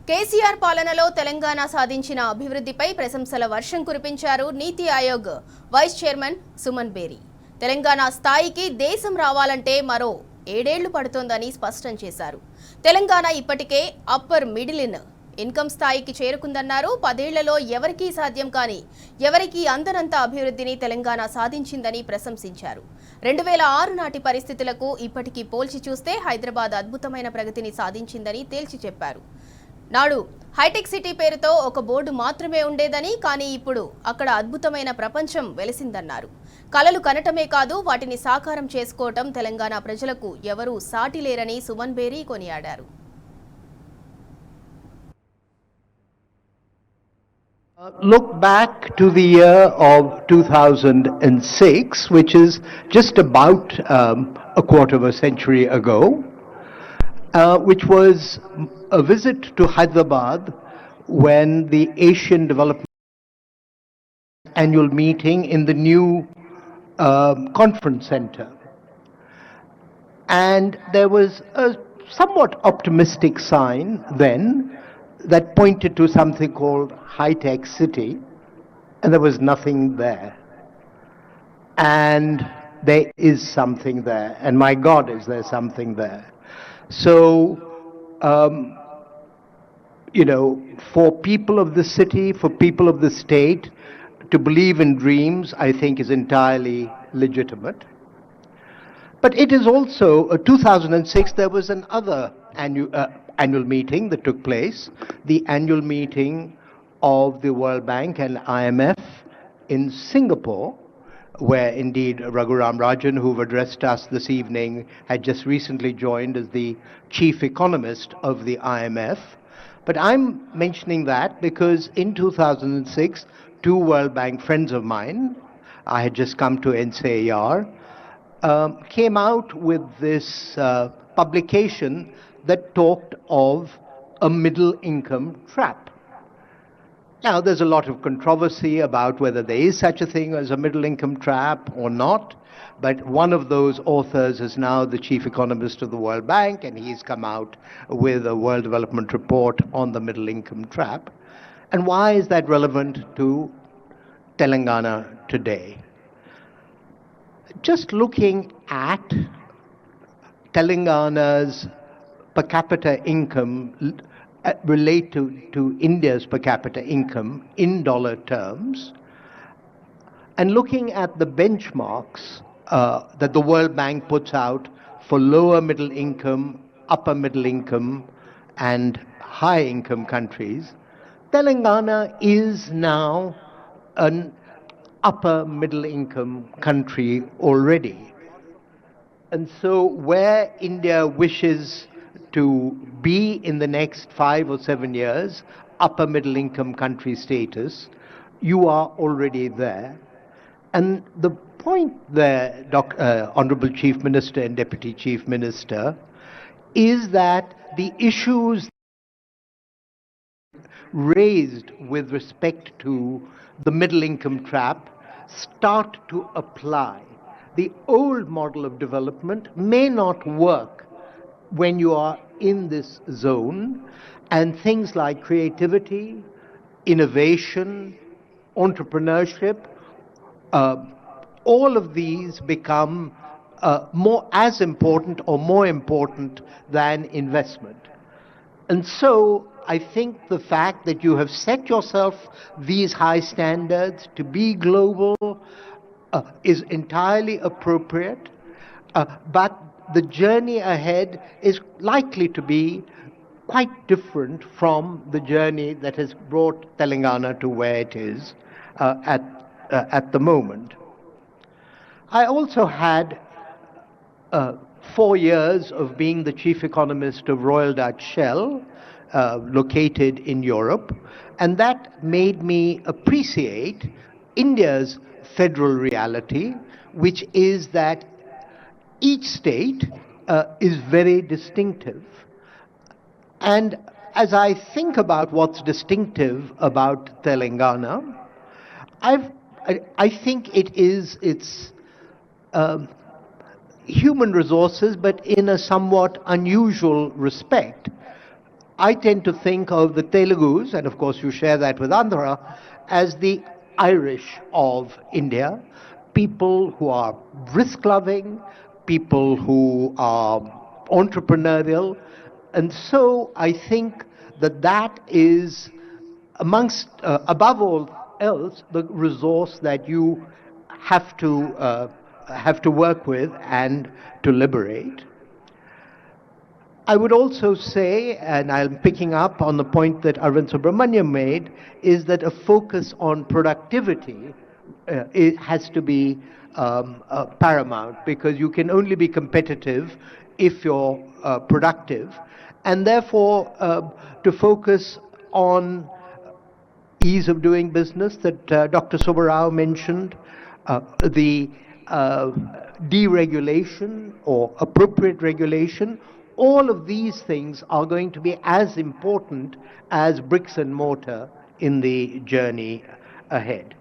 KCR పాలనలో తెలంగాణ సాధించిన అభివృద్ధిపై ప్రశంసల వర్షం కురిపించారు నీతి ఆయోగ్ వైస్ చైర్మన్ సుమన్ బేరి. తెలంగాణ స్థాయికి దేశం రావాలంటే మరో 7 ఏళ్లు పడుతోందని స్పష్టం చేశారు. తెలంగాణ ఇప్పటికే అప్పర్ మిడిల్ ఇన్కమ్ స్థాయికి చేరుకుందన్నారు. 10 ఏళ్లలో ఎవరికీ సాధ్యం కాని ఎవరికీ అందనంత అభివృద్ధిని తెలంగాణ సాధించిందని ప్రశంసించారు. 2006 నాటి పరిస్థితులకు ఇప్పటికీ పోల్చి చూస్తే హైదరాబాద్ అద్భుతమైన ప్రగతిని సాధించిందని తేల్చి చెప్పారు. నాడు హైటెక్ సిటీ పేరుతో ఒక బోర్డు మాత్రమే ఉండేదని, కానీ ఇప్పుడు అక్కడ అద్భుతమైన ప్రపంచం వెలిసిందన్నారు. కలలు కనటమే కాదు, వాటిని సాకారం చేసుకోవటం తెలంగాణ ప్రజలకు ఎవరూ సాటి లేరని సుమన్ బేరి కొనియాడారు. Look back to the year of 2006, which is just about a quarter of a century ago, which was a visit to Hyderabad when the Asian Development Annual Meeting in the new conference center. And there was a somewhat optimistic sign then that pointed to something called high-tech city, and there was nothing there. And there is something there, and my God, is there something there. So, for people of the city, for people of the state, to believe in dreams, I think is entirely legitimate. But it is also, 2006, there was another annual meeting that took place, the annual meeting of the World Bank and IMF in Singapore, where indeed Raghuram Rajan, who've addressed us this evening, had just recently joined as the chief economist of the IMF. But I'm mentioning that because in 2006, 2 World Bank friends of mine, I had just come to NCAR, came out with this publication that talked of a middle income trap. Now, there's a lot of controversy about whether there is such a thing as a middle income trap or not, but one of those authors is now the chief economist of the World Bank, and he's come out with a World Development Report on the middle income trap. And why is that relevant to Telangana today? Just looking at Telangana's per capita income relate to India's per capita income in dollar terms, and looking at the benchmarks that the World Bank puts out for lower middle income, upper middle income, and high income countries, Telangana is now an upper middle income country already. And so where India wishes to be in the next 5 or 7 years, upper middle income country status, you are already there. And the point there, Honorable Chief Minister and Deputy Chief Minister, is that the issues raised with respect to the middle income trap start to apply. The old model of development may not work when you are in this zone, and things like creativity, innovation, entrepreneurship, all of these become more as important or more important than investment. And so I think the fact that you have set yourself these high standards to be global is entirely appropriate, but the journey ahead is likely to be quite different from the journey that has brought Telangana to where it is at the moment. I also had 4 years of being the chief economist of Royal Dutch Shell, located in Europe, and that made me appreciate India's federal reality, which is that each state is very distinctive. And as I think about what's distinctive about Telangana, I think it's human resources, but in a somewhat unusual respect. I tend to think of the Telugus, and of course you share that with Andhra, as the Irish of India, people who are risk-loving, people who are entrepreneurial, and so I think that that is amongst, above all else, the resource that you have to work with and to liberate. I would also say, and I'm picking up on the point that Arvind Subramaniam made, is that a focus on productivity it has to be paramount, because you can only be competitive if you're productive, and therefore to focus on ease of doing business that Dr. Subbarao mentioned, the deregulation or appropriate regulation, all of these things are going to be as important as bricks and mortar in the journey ahead.